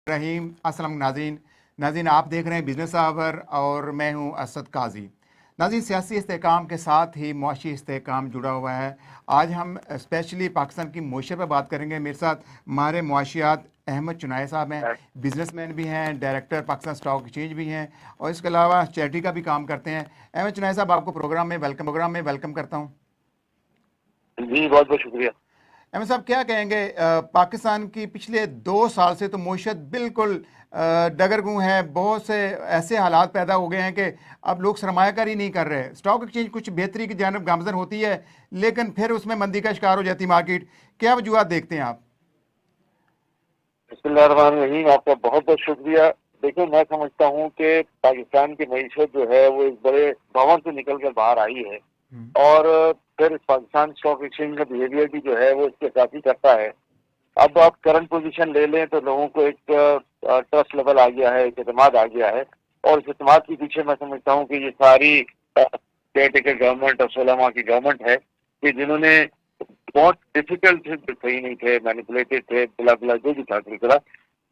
रहीम अस्सलाम नाज़रीन। नाज़रीन, आप देख रहे हैं बिज़नेस आवर और मैं हूं असद काजी। नाज़रीन, सियासी इस्तेहकाम के साथ ही मुआशी इस्तेहकाम जुड़ा हुआ है। आज हम स्पेशली पाकिस्तान की मईशत पर बात करेंगे। मेरे साथ माहिर मुआशियात अहमद चुनाई साहब हैं, बिजनेसमैन भी हैं, डायरेक्टर पाकिस्तान स्टॉक एक्सचेंज भी हैं और इसके अलावा चैरिटी का भी काम करते हैं। अहमद चुनाई साहब, आपको प्रोग्राम में वेलकम करता हूँ। जी, बहुत बहुत शुक्रिया। अहमद साहब, क्या कहेंगे? पाकिस्तान की पिछले 2 साल से तो मईशत बिल्कुल डगरगूं है। बहुत से ऐसे हालात पैदा हो गए हैं कि अब लोग सरमायाकारी नहीं कर रहे। स्टॉक एक्सचेंज कुछ बेहतरी की जानब गामजन होती है, लेकिन फिर उसमें मंदी का शिकार हो जाती है मार्केट। क्या वजूहत देखते हैं आप? बिस्मिल्लाहिर्रहमानिर्रहीम, आपका बहुत बहुत शुक्रिया। देखो, मैं समझता हूँ कि पाकिस्तान की मईशत जो है वो एक बड़े भंवर से निकल कर बाहर आई है और फिर पाकिस्तान स्टॉक एक्सचेंज का बिहेवियर भी जो है वो इसके साथ ही करता है। अब आप करंट पोजीशन ले लें तो लोगों को एक ट्रस्ट लेवल आ गया है, एक एतमाद आ गया है और इस एतमाद के पीछे मैं समझता हूँ कि ये सारी केयर टेकर गवर्नमेंट और 16 माह की गवर्नमेंट है कि जिन्होंने बहुत डिफिकल्ट थे, सही नहीं थे, मैनिपुलेटेड थे, बुला बुला जो भी था सिलसिला।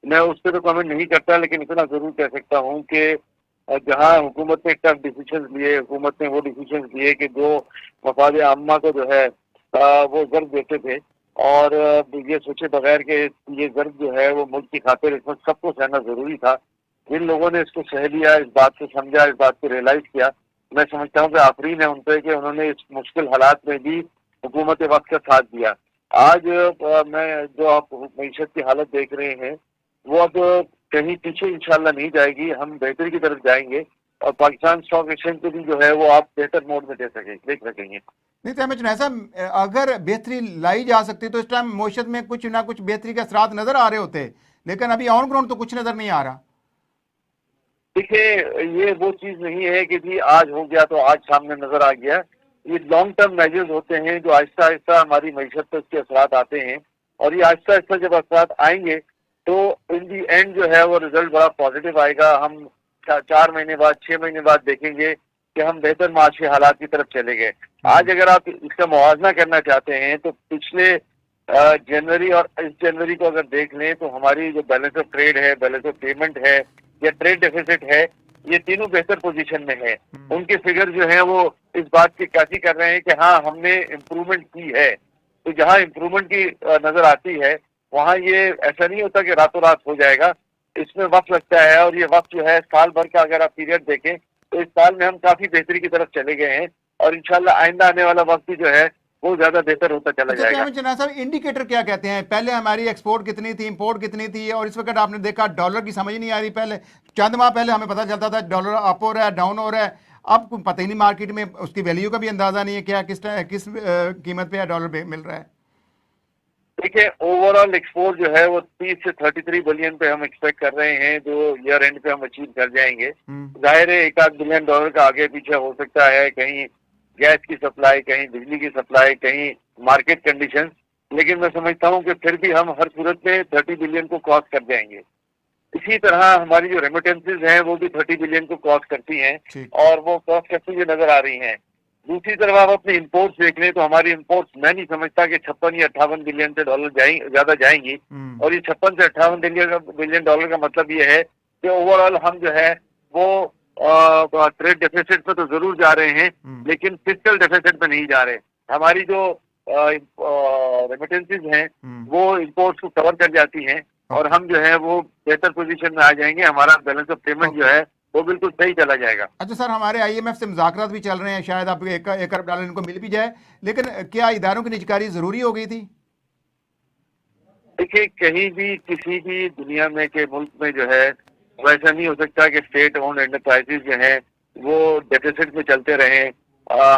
मैं उस पर तो कमेंट नहीं करता, लेकिन इतना जरूर कह सकता हूँ कि जहाँ हुकूमत ने टफ डिसीजन लिए, हुकूमत ने वो डिसीजन लिए कि जो मफाद आम्मा को जो है वो जर्ब देते थे और ये सोचे बगैर कि ये जर्ब जो है वो मुल्क की खातिर इसमें सबको सहना जरूरी था। जिन लोगों ने इसको सह लिया, इस बात को समझा, इस बात को रियलाइज किया, मैं समझता हूँ कि आफरीन है उन पर कि उन्होंने इस मुश्किल हालात में भी हुकूमत वक्त का साथ दिया। आज मैं जो आप मईशत की हालत देख रहे हैं वो अब कहीं पीछे इंशाल्लाह नहीं जाएगी, हम बेहतरी की तरफ जाएंगे और पाकिस्तान स्टॉक एक्सचेंज को भी जो है वो आप बेहतर मोड में देख सकेंगे। नहीं तो अहमद चुनाई साहब, अगर बेहतरी लाई जा सकती तो इस टाइम मईशत में कुछ ना कुछ बेहतरी के असरात नजर आ रहे होते, लेकिन अभी ऑन ग्राउंड तो कुछ नजर नहीं आ रहा। देखिए, ये वो चीज नहीं है कि जी आज हो गया तो आज सामने नजर आ गया। ये लॉन्ग टर्म मेजर्स होते हैं जो आहिस्ता आहिस्ता हमारी मईशत पर इसके असरात आते हैं और ये आहिस्ता आहिस्ता जब असरात आएंगे तो इन दी एंड जो है वो रिजल्ट बड़ा पॉजिटिव आएगा। हम 4 महीने बाद, 6 महीने बाद देखेंगे कि हम बेहतर माशी हालात की तरफ चले गए। आज अगर आप इसका मुआवजा करना चाहते हैं तो पिछले जनवरी और इस जनवरी को अगर देख लें तो हमारी जो बैलेंस ऑफ ट्रेड है, बैलेंस ऑफ पेमेंट है या ट्रेड डेफिसिट है, ये तीनों बेहतर पोजीशन में है। उनके फिगर जो है वो इस बात की काफी कर रहे हैं कि हाँ, हमने इम्प्रूवमेंट की है। तो जहाँ इम्प्रूवमेंट की नजर आती है वहाँ ये ऐसा नहीं होता कि रातों रात हो जाएगा, इसमें वक्त लगता है और ये वक्त जो है साल भर का अगर आप पीरियड देखें तो इस साल में हम काफी बेहतरी की तरफ चले गए हैं और इंशाल्लाह आइंदा आने वाला वक्त भी जो है वो ज्यादा बेहतर होता चला अच्छा, जाएगा। क्या चना साहब, इंडिकेटर क्या कहते हैं? पहले हमारी एक्सपोर्ट कितनी थी, इंपोर्ट कितनी थी, और इस वक्त आपने देखा डॉलर की समझ नहीं आ रही। पहले चंद माह पहले हमें पता चलता था डॉलर अप हो रहा है, डाउन हो रहा है। अब पता ही नहीं, मार्केट में उसकी वैल्यू का भी अंदाजा नहीं है क्या किस कीमत पे डॉलर मिल रहा है। देखिए, ओवरऑल एक्सपोर्ट जो है वो 30 से 33 बिलियन पे हम एक्सपेक्ट कर रहे हैं जो ईयर एंड पे हम अचीव कर जाएंगे। जाहिर है $1-8 बिलियन का आगे पीछे हो सकता है, कहीं गैस की सप्लाई, कहीं बिजली की सप्लाई, कहीं मार्केट कंडीशंस, लेकिन मैं समझता हूँ कि फिर भी हम हर सूरत में 30 बिलियन को क्रॉस कर जाएंगे। इसी तरह हमारी जो रेमिटेंसेज हैं वो भी 30 बिलियन को क्रॉस करती हैं और वो क्रॉस करती हुई नजर आ रही हैं। दूसरी तरफ आप अपने इंपोर्ट्स देख लें तो हमारी इंपोर्ट्स, मैं नहीं समझता कि 56 या 58 बिलियन से डॉलर ज्यादा जाएंगी। और ये 56 से 58 बिलियन डॉलर का मतलब ये है कि ओवरऑल हम जो है वो ट्रेड डेफिसिट पे तो जरूर जा रहे हैं, लेकिन फिस्कल डेफिसिट पे नहीं जा रहे। हमारी जो रेमिटेंसेज हैं वो इंपोर्ट्स को कवर कर जाती हैं और हम जो है वो बेहतर पोजीशन में आ जाएंगे। हमारा बैलेंस ऑफ पेमेंट जो है वो बिल्कुल सही चला जाएगा। अच्छा सर, हमारे IMF से मुज़ाकरात भी चल रहे हैं, शायद आप एक अरब डॉलर इनको मिल भी जाए, लेकिन क्या इदारों की निजकारी जरूरी हो गई थी? देखिए, कहीं भी किसी भी दुनिया में के मुल्क में जो है वैसा नहीं हो सकता कि स्टेट ओन्ड एंटरप्राइजेज जो है वो डेफिसिट में चलते रहें,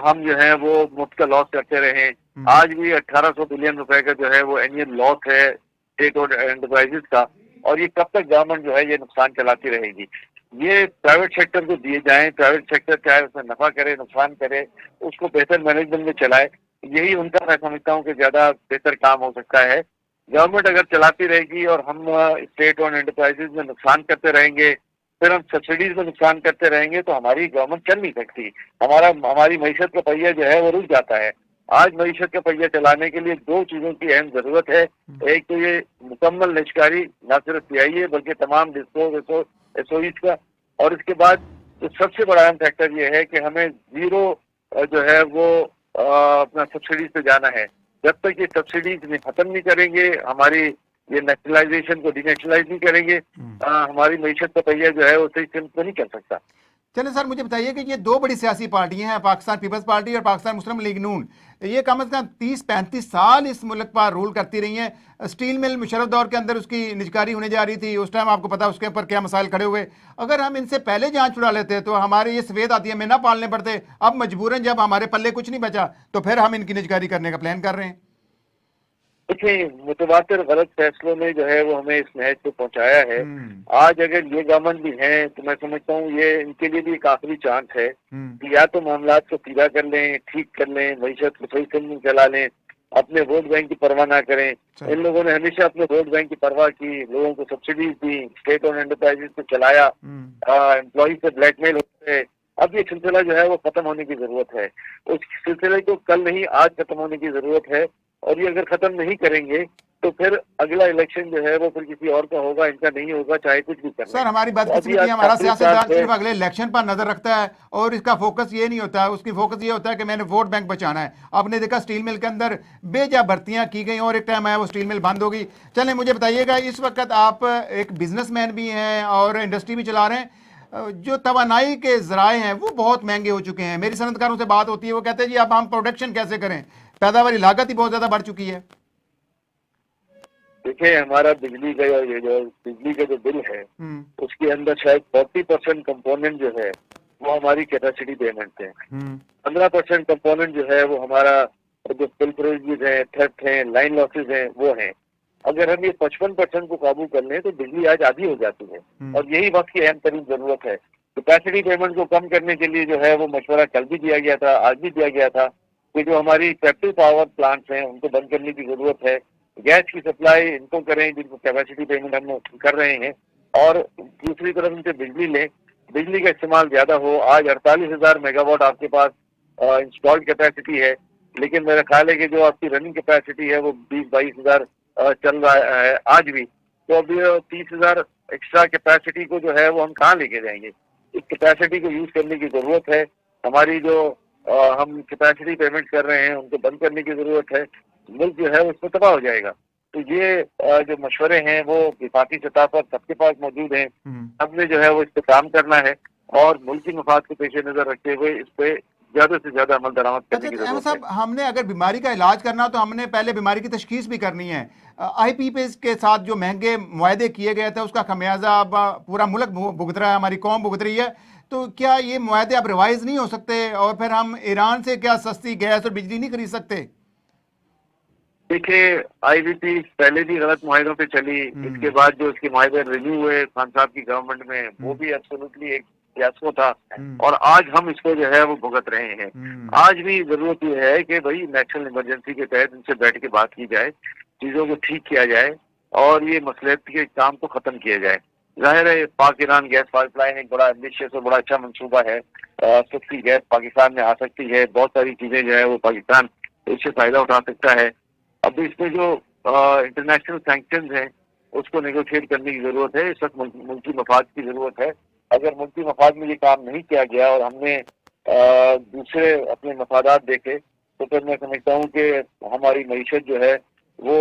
हम जो है वो मुफ्त का लॉस करते रहें। आज भी 1800 बिलियन रुपए का जो है वो एनुअल लॉस है स्टेट ओन्ड एंटरप्राइजेज का, और ये कब तक गवर्नमेंट जो है ये नुकसान चलाती रहेगी। ये प्राइवेट सेक्टर को दिए जाएं, प्राइवेट सेक्टर चाहे उसमें नफा करे नुकसान करे उसको बेहतर मैनेजमेंट में चलाए, यही उनका मैं समझता हूँ कि ज्यादा बेहतर काम हो सकता है। गवर्नमेंट अगर चलाती रहेगी और हम स्टेट ओन्ड एंटरप्राइजेज में नुकसान करते रहेंगे, फिर हम सब्सिडीज में नुकसान करते रहेंगे, तो हमारी गवर्नमेंट चल नहीं सकती। हमारी मईशत का पहिया जो है वो रुक जाता है। आज मईशत का पहिया चलाने के लिए दो चीजों की अहम जरूरत है। एक तो ये मुकम्मल निष्कारी न सिर्फ सीआईए बल्कि तमाम डिस्को एसओईज का, और इसके बाद जो सबसे बड़ा अहम फैक्टर ये है कि हमें जीरो जो है वो अपना सब्सिडीज पे जाना है। जब तक ये सब्सिडीज खत्म नहीं करेंगे, हमारी ये नेशनलाइजेशन को डिनेशनलाइज नहीं करेंगे, हमारी मईशत का पहिया जो है वो सही से नहीं कर सकता। चलिए सर, मुझे बताइए कि ये दो बड़ी सियासी पार्टियां हैं, पाकिस्तान पीपल्स पार्टी और पाकिस्तान मुस्लिम लीग नून। ये कम से कम 30-35 साल इस मुल्क पर रूल करती रही हैं। स्टील मिल मुशर्रफ दौर के अंदर उसकी निजकारी होने जा रही थी, उस टाइम आपको पता उसके ऊपर क्या मसाइल खड़े हुए। अगर हम इनसे पहले जांच छुड़ा लेते तो हमारे ये सफेद आती है में ना पालने पड़ते। अब मजबूरन जब हमारे पल्ले कुछ नहीं बचा तो फिर हम इनकी निजकारी करने का प्लान कर रहे हैं। देखिए, मुतवातिर गलत फैसलों ने जो है वो हमें इस नहज पे पहुंचाया है। आज अगर ये गवर्नमेंट भी है तो मैं समझता हूँ ये इनके लिए भी एक आखिरी चांस है कि या तो मामलात को सीधा कर लें, ठीक कर लें, मईशत को सही से चला लें, अपने वोट बैंक की परवाह ना करें। इन लोगों ने हमेशा अपने वोट बैंक की परवाह की, लोगों को सब्सिडीज दी, स्टेट ओन एंटरप्राइजेस को चलाया, एम्प्लॉय से ब्लैकमेल होते हैं। अब ये सिलसिला जो है वो खत्म होने की जरूरत है। उस सिलसिले को कल नहीं आज खत्म होने की जरूरत है, और ये अगर खत्म नहीं करेंगे तो फिर अगला इलेक्शन जो है वो फिर किसी और का होगा, इनका नहीं होगा, चाहे कुछ भी करना। सर, हमारी बदकिस्मती हमारा सियासतदान सिर्फ अगले इलेक्शन पर नजर रखता है और इसका फोकस ये नहीं होता है। उसकी फोकस ये होता है कि मैंने वोट बैंक बचाना है। आपने देखा स्टील मिल के अंदर बेजा भर्तियां की गई और एक टाइम आया वो स्टील मिल बंद होगी। चलें, मुझे बताइएगा, इस वक्त आप एक बिजनेसमैन भी हैं और इंडस्ट्री भी चला रहे हैं। जो तवानाई के ज़राए हैं वो बहुत महंगे हो चुके हैं। मेरी सनतकारों से बात होती है, वो कहते हैं जी अब हम प्रोडक्शन कैसे करें, पैदावारी लागत ही बहुत ज़्यादा बढ़ चुकी है। देखिए, हमारा बिजली का ये जो बिजली का जो बिल है उसके अंदर शायद 40% कंपोनेंट जो है वो हमारी कैपेसिटी पेमेंट है। 15% कंपोनेंट जो है वो हमारा जो पिलफरेज है, थेफ्ट है, लाइन लॉसेज है, वो है। अगर हम ये 55% को काबू कर लें तो बिजली आज आधी हो जाती है, और यही वक्त की अहम तरीन जरूरत है। कैपेसिटी पेमेंट को कम करने के लिए जो है वो मशवरा कल भी दिया गया था, आज भी दिया गया था कि जो हमारी कैप्टिव पावर प्लांट्स हैं उनको बंद करने की जरूरत है। गैस की सप्लाई इनको करें जिनको कैपेसिटी पेमेंट हम कर रहे हैं, और दूसरी तरफ इनसे बिजली लें, बिजली का इस्तेमाल ज्यादा हो। आज 48,000 मेगावाट आपके पास इंस्टॉल्ड कैपेसिटी है, लेकिन मेरा ख्याल है कि जो आपकी रनिंग कैपेसिटी है वो 20-22,000 चल रहा है आज भी। तो अभी 30,000 एक्स्ट्रा कैपेसिटी को जो है वो हम कहाँ लेके जाएंगे? इस कैपेसिटी को यूज करने की जरूरत है। हमारी जो हम कैपेसिटी पेमेंट कर रहे हैं उनको बंद करने की जरूरत है। मुल्क जो है उसमें तबाह हो जाएगा। तो ये जो मशवरे हैं वो विफाकी सतह पर सबके पास मौजूद हैं। सबने जो है वो इस पर काम करना है और मुल्क की मफाद को पेश नजर रखते हुए इस पे ज्यादा से ज्यादा अमल दरामद करने की जरूरत है। हमने अगर बीमारी का इलाज करना तो हमने पहले बीमारी की तशखीस भी करनी है। IPP के साथ जो महंगे मुआहदे किए गए थे उसका खमियाजा अब पूरा मुल्क भुगत रहा है, हमारी कौम भुगत रही है। तो क्या ये मुआहदे अब रिवाइज नहीं हो सकते और फिर हम ईरान से क्या सस्ती गैस और बिजली नहीं खरीद सकते? देखिए, IPP पहले भी गलत मुआहदों पे चली, इसके बाद जो उसके मुआहदे रिन्यू हुए खान साहब की गवर्नमेंट में वो भी एब्सोल्युटली एक फियास्को था, और आज हम इसको जो है वो भुगत रहे हैं। आज भी जरूरत ये है कि भाई नेशनल इमरजेंसी के तहत इनसे बैठ के बात की जाए, चीजों को ठीक किया जाए और ये मसलियत के काम को खत्म किया जाए। जाहिर है पाक ईरान गैस पाइपलाइन एक बड़ा एम्बिशियस और बड़ा अच्छा मंसूबा है। सस्ती गैस पाकिस्तान में आ सकती है, बहुत सारी चीजें जो है वो पाकिस्तान इससे फायदा उठा सकता है। अब इसमें जो इंटरनेशनल सैंक्शंस हैं उसको नेगोशिएट करने की जरूरत है। इस वक्त मुल्की मफाद की जरूरत है। अगर मुल्की मफाद में ये काम नहीं किया गया और हमने दूसरे अपने मफादात देखे तो फिर मैं समझता हूँ कि हमारी मईशत जो है वो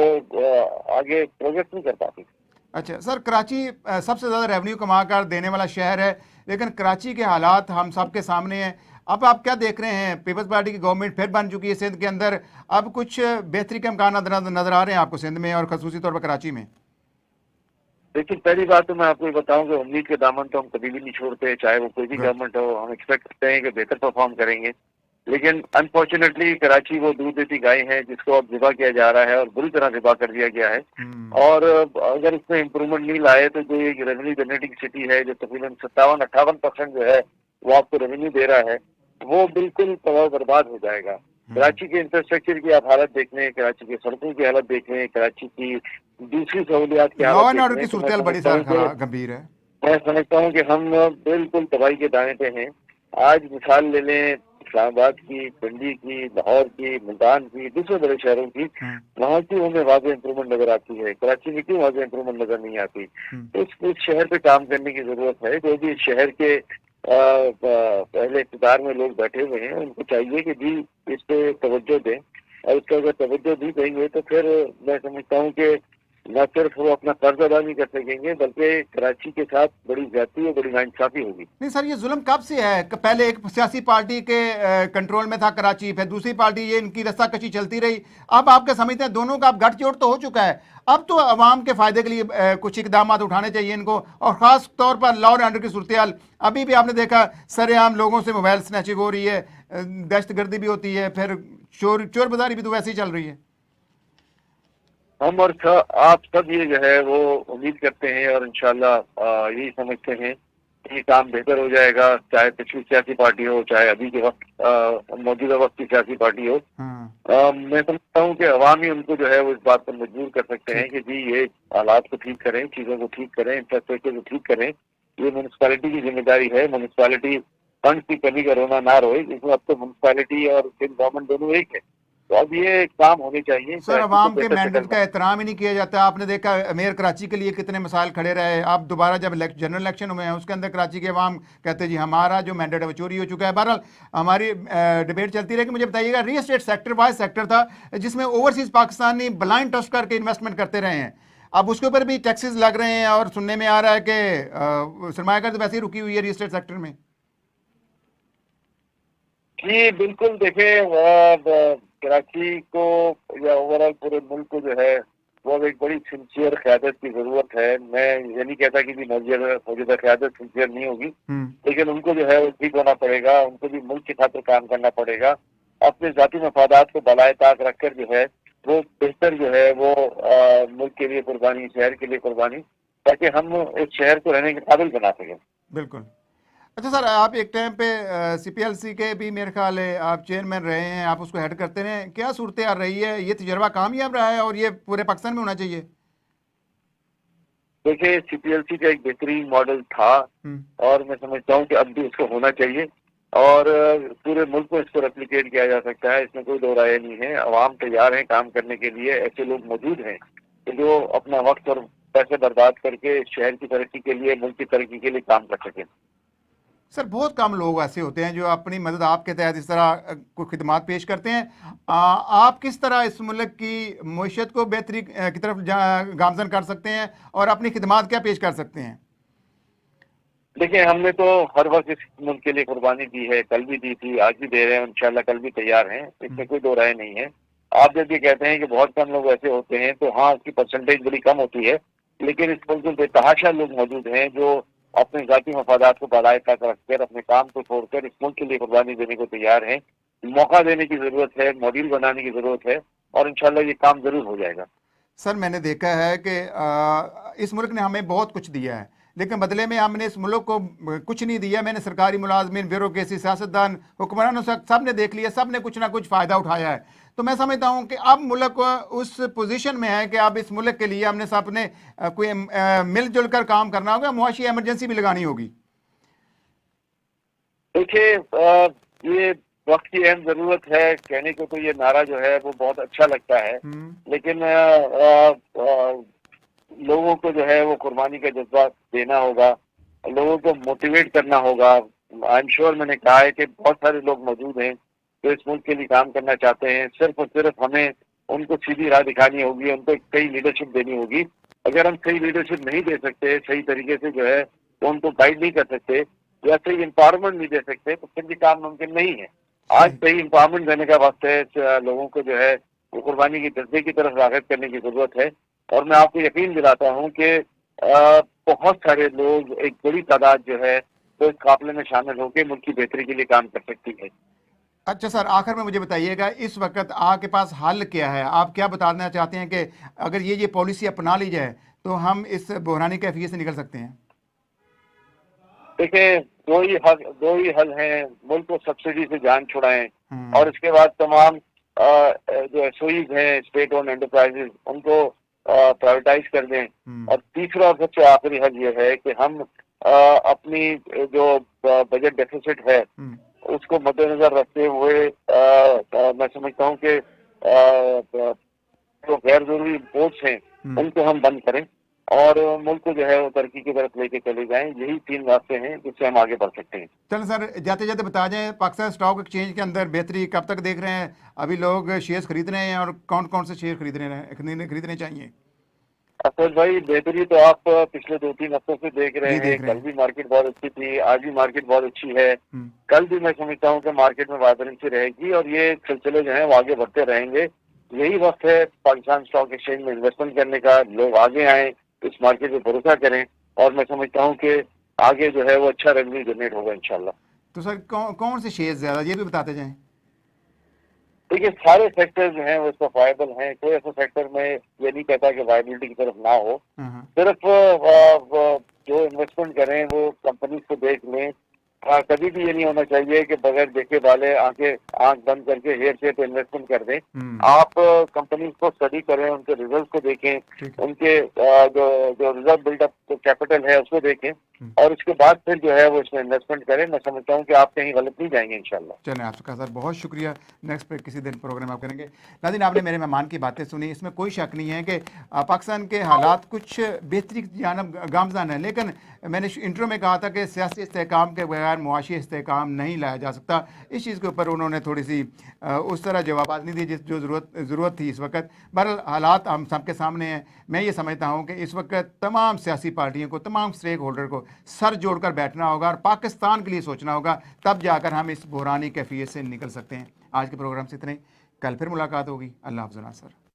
आगे प्रोग्रेस नहीं कर पाती। अच्छा सर, कराची सबसे ज़्यादा रेवेन्यू कमा कर देने वाला शहर है, लेकिन कराची के हालात हम सब के सामने हैं। अब आप क्या देख रहे हैं? पीपल्स पार्टी की गवर्नमेंट फिर बन चुकी है सिंध के अंदर, अब कुछ बेहतरी के इम्कान नजर आ रहे हैं आपको सिंध में और खसूसी तौर पर कराची में? देखिए, पहली बात तो मैं आपको बताऊं कि उम्मीद के दामन तो हम कभी भी नहीं छोड़ते, चाहे वो कोई भी गवर्नमेंट हो। हम एक्सपेक्ट करते हैं कि बेहतर परफॉर्म करेंगे, लेकिन अनफॉर्चुनेटली कराची वो दूध देती गाय है जिसको अब ज़िबा किया जा रहा है और बुरी तरह ज़िबा कर दिया गया है। और अगर इसमें इम्प्रूवमेंट नहीं लाए तो जो एक रेवेन्यू जनरेटिंग सिटी है जो तकरीबन 57-58% जो है वो आपको रेवेन्यू दे रहा है, वो बिल्कुल तबाह बर्बाद हो जाएगा। कराची के इंफ्रास्ट्रक्चर की आप हालत देख लें, कराची की सड़कों की हालत देख लें, कराची की दूसरी सहूलियात की हालत की सूरत बड़ी गंभीर है। मैं समझता हूँ कि हम बिल्कुल तबाही के दाने पे हैं। आज मिसाल ले लें, इस्लामाबाद की, पिंडी की, लाहौर की, मुल्तान की, दूसरे बड़े शहरों की, वहाँ की हमें वाक़ई इम्प्रूवमेंट नजर आती है। कराची में क्यों वाक़ई इम्प्रूवमेंट नजर नहीं आती? तो इस शहर पे काम करने की जरूरत है। जो भी इस शहर के पहले इक़्तिदार में लोग बैठे हुए हैं, उनको चाहिए कि जी इस पे तवज्जो दें, और इसका अगर तवज्जो दी देंगे तो फिर मैं समझता हूँ कि न सिर्फ वो अपना कर्ज अदा नहीं कर सकेंगे, बल्कि कराची के साथ बड़ी ज्यादती और बड़ी नाइंसाफी होगी। नहीं सर, ये जुल्म कब से है? पहले एक सियासी पार्टी के कंट्रोल में था कराची, फिर दूसरी पार्टी, ये इनकी रस्साकशी चलती रही। अब आपके समझते हैं दोनों का अब गठजोड़ तो हो चुका है, अब तो अवाम के फायदे के लिए कुछ इकदाम उठाने चाहिए इनको, और खास तौर पर लॉ एंड ऑर्डर की सूरत हाल। अभी भी आपने देखा सरेआम लोगों से मोबाइल स्नैचिंग हो रही है, दहशतगर्दी भी होती है, फिर चोर बाजारी भी तो वैसे ही चल रही है। हम और आप सब ये जो है वो उम्मीद करते हैं और इंशाल्लाह यही समझते हैं कि ये काम बेहतर हो जाएगा, चाहे पिछली सियासी पार्टी हो, चाहे अभी के वक्त मौजूदा वक्त की सियासी पार्टी हो। मैं समझता हूँ कि अवाम ही उनको जो है वो इस बात पर मजबूर कर सकते हैं कि जी ये हालात को ठीक करें, चीज़ों को ठीक करें, इंफ्रास्ट्रक्चर को ठीक करें। ये म्यूनसिपैलिटी की जिम्मेदारी है। म्यूनसिपैलिटी फंड की कमी का रोना ना रोए, जिसमें अब तो म्यूनसिपैलिटी और स्टेट गवर्नमेंट दोनों एक है। तो अब ये काम होने चाहिए। सर, अवाम के मैंडेट का एहतराम ही नहीं किया जाता। आपने देखा मेयर कराची के लिए कितने मसाइल खड़े रहे। आप दोबारा जब जनरल इलेक्शन हुए हैं उसके अंदर कराची के अवाम कहते हैं जी हमारा जो मैंडेट है वो चोरी हो चुका है। बहरहाल हमारी डिबेट चलती रहेगी। मुझे बताइएगा, real estate sector wise sector था जिसमें ओवरसीज पाकिस्तानी ब्लाइंड ट्रस्ट करके इन्वेस्टमेंट करते रहे हैं, अब उसके ऊपर भी टैक्सेस लग रहे हैं और सुनने में आ रहा है कि सरमायाकारी तो वैसे ही रुकी हुई है रियल एस्टेट सेक्टर में। जी बिल्कुल, देखें कराची को या ओवरऑल पूरे मुल्क को जो है वो अब एक बड़ी सिंसियर क़यादत की जरूरत है। मैं ये नहीं कहता कि मौजूदा क़यादत सिंसियर नहीं होगी, लेकिन उनको जो है वो ठीक होना पड़ेगा। उनको भी मुल्क की खातिर काम करना पड़ेगा। अपने जाती मफादात को बलाए ताक रखकर जो है वो बेहतर जो है वो मुल्क के लिए कुर्बानी, शहर के लिए कुर्बानी, ताकि हम इस शहर को रहने के काबिल बना सकें। बिल्कुल। अच्छा सर, आप एक टाइम पे CPLC के भी मेरे ख्याल है आप चेयरमैन रहे हैं, आप उसको हेड करते रहे, क्या सूरत हाल रही है? ये तजर्बा कामयाब रहा है और ये पूरे पाकिस्तान में होना चाहिए? देखिए, CPLC का एक बेहतरीन मॉडल था और मैं समझता हूँ कि अब भी उसको होना चाहिए और पूरे मुल्क में इसको रेप्लिकेट किया जा सकता है। इसमें कोई दो राय नहीं है। अवाम तैयार है काम करने के लिए। ऐसे लोग मौजूद हैं कि जो अपना वक्त और पैसे बर्बाद करके शहर की तरक्की के लिए, मुल्क की तरक्की के लिए काम कर सकें। सर, बहुत कम लोग ऐसे होते हैं जो अपनी मदद आपके तहत इस तरह कोई खिदमात पेश करते हैं। आप किस तरह इस मुल्क की मईशत को बेहतरी की तरफ गामजन कर सकते हैं और अपनी खिदमात क्या पेश कर सकते हैं? देखिए, हमने तो हर वक्त इस मुल्क के लिए कुर्बानी दी है, कल भी दी थी, आज भी दे रहे हैं, इंशाल्लाह कल भी तैयार हैं। इसमें कोई दो राय नहीं है। आप जब ये कहते हैं कि बहुत कम लोग ऐसे होते हैं, तो हाँ, उसकी परसेंटेज बड़ी कम होती है, लेकिन इस मुल्क में बेतहाशा लोग मौजूद हैं जो अपने जाती मफादात को बलाए तक रखकर, अपने काम को छोड़कर इस मुल्क के लिए कुर्बानी देने को तैयार हैं। मौका देने की जरूरत है, मॉड्यूल बनाने की जरूरत है और इंशाल्लाह ये काम जरूर हो जाएगा। सर, मैंने देखा है कि इस मुल्क ने हमें बहुत कुछ दिया है, लेकिन बदले में हमने इस मुल्क को कुछ नहीं दिया। मैंने सरकारी मुलाजमीन, ब्यूरोक्रेसी, सियासतदान, हुक्मरानों से सब ने देख लिया, सब ने कुछ ना कुछ फ़ायदा उठाया है। तो मैं समझता हूँ कि अब मुल्क उस पोजीशन में है कि अब इस मुल्क के लिए हमने सब ने कोई मिलजुल कर काम करना होगा, मुआशी एमरजेंसी भी लगानी होगी। देखिए, ये वक्त की अहम जरूरत है। कहने को तो ये नारा जो है वो बहुत अच्छा लगता है, लेकिन लोगों को जो है वो कुर्बानी का जज्बा देना होगा, लोगों को मोटिवेट करना होगा। आई एम श्योर, मैंने कहा है कि बहुत सारे लोग मौजूद हैं जो इस मुल्क के लिए काम करना चाहते हैं। सिर्फ और सिर्फ हमें उनको सीधी राह दिखानी होगी, उनको सही लीडरशिप देनी होगी। अगर हम सही लीडरशिप नहीं दे सकते, सही तरीके से जो है वो उनको गाइड नहीं कर सकते या सही एम्पावरमेंट नहीं दे सकते, तो फिर भी काम मुमकिन नहीं है। आज सही एम्पावरमेंट देने का वक्त है। लोगों को जो है वो कुर्बानी के जज्बे की तरफ राग़िब करने की जरूरत है और मैं आपको यकीन दिलाता हूँ कि बहुत सारे लोग, एक बड़ी तादाद जो है वो इस काफिले में शामिल होकर मुल्क की बेहतरी के लिए काम कर सकती है। अच्छा सर, आखिर में मुझे बताइएगा, इस वक्त आपके पास हल क्या है? आप क्या बताना चाहते हैं कि अगर ये पॉलिसी अपना ली जाए तो हम इस बहरानी कैफियत से निकल सकते हैं? देखिए, दो ही हल हैं। मुल्क को सब्सिडी से जान छुड़ाएं और इसके बाद तमाम जो एसओईज हैं, स्टेट ओन एंटरप्राइजेज, उनको प्राइवेटाइज कर दें। और तीसरा और सबसे आखिरी हल ये है कि हम अपनी जो बजट डेफिसिट है उसको मद्देनजर रखते हुए मैं समझता हूँ कि जो गैर जरूरी इम्पोर्ट्स हैं उनको हम बंद करें और मुल्क को जो है वो तरक्की की तरफ लेके चले जाएं। यही 3 रास्ते हैं जिससे हम आगे बढ़ सकते हैं। चलो सर, जाते जाते बता जाएं, पाकिस्तान स्टॉक एक्सचेंज के अंदर बेहतरी कब तक देख रहे हैं? अभी लोग शेयर्स खरीद रहे हैं और कौन कौन से शेयर खरीदने चाहिए? अफरोज भाई, बेहतरी तो आप पिछले 2-3 हफ्तों से देख रहे जी, हैं। देख रहे कल हैं। भी मार्केट बहुत अच्छी थी, आज भी मार्केट बहुत अच्छी है। कल भी मैं समझता हूँ कि मार्केट में वाइब्रेंसी रहेगी और ये सिलसिले जो है वो आगे बढ़ते रहेंगे। यही वक्त है पाकिस्तान स्टॉक एक्सचेंज में इन्वेस्टमेंट करने का। लोग आगे आए, इस मार्केट पे भरोसा करें और मैं समझता हूँ कि आगे जो है वो अच्छा रेवेन्यू जनरेट होगा इंशाल्लाह। तो सर कौन से शेयर ज़्यादा, ये भी बताते जाएं। देखिए, सारे सेक्टर जो हैं वो इसका वायबल हैं। कोई ऐसा सेक्टर में ये नहीं कहता कि वायबिलिटी की तरफ ना हो। सिर्फ जो इन्वेस्टमेंट करें वो कंपनीज को देख लें। कभी भी ये नहीं होना चाहिए कि बगैर देखे वाले आंख बंद करके हेयर से पे इन्वेस्टमेंट कर दें। आप कंपनीज को स्टडी करें, उनके रिजल्ट को देखें, उनके जो रिजर्व बिल्डअप कैपिटल है उसको देखें और उसके बाद फिर जो है वो इसमें इन्वेस्टमेंट करें। मैं समझता हूँ कि आप कहीं गलत नहीं जाएंगे इंशाल्लाह। चलें, आपका सर बहुत शुक्रिया। नेक्स्ट पे किसी दिन प्रोग्राम आप करेंगे। नाज़रीन, आपने मेरे मेहमान की बातें सुनी, इसमें कोई शक नहीं है कि पाकिस्तान के हालात कुछ बेहतरी की जानब गामज़ान है, लेकिन मैंने इंट्रो में कहा था कि सियासी इस्तेहकाम के बगैर मुआशी इस्तेहकाम नहीं लाया जा सकता। इस चीज़ के ऊपर उन्होंने थोड़ी सी उस तरह जवाबात नहीं दी जिस जो ज़रूरत थी इस वक्त। बहरहाल हालात हम सबके सामने हैं। मैं ये समझता हूँ कि इस वक्त तमाम सियासी पार्टियों को, तमाम स्टेक होल्डर को सर जोड़कर बैठना होगा और पाकिस्तान के लिए सोचना होगा, तब जाकर हम इस बुरानी कैफियत से निकल सकते हैं। आज के प्रोग्राम से इतना ही, कल फिर मुलाकात होगी। अल्लाह हाफ़िज़ नासर।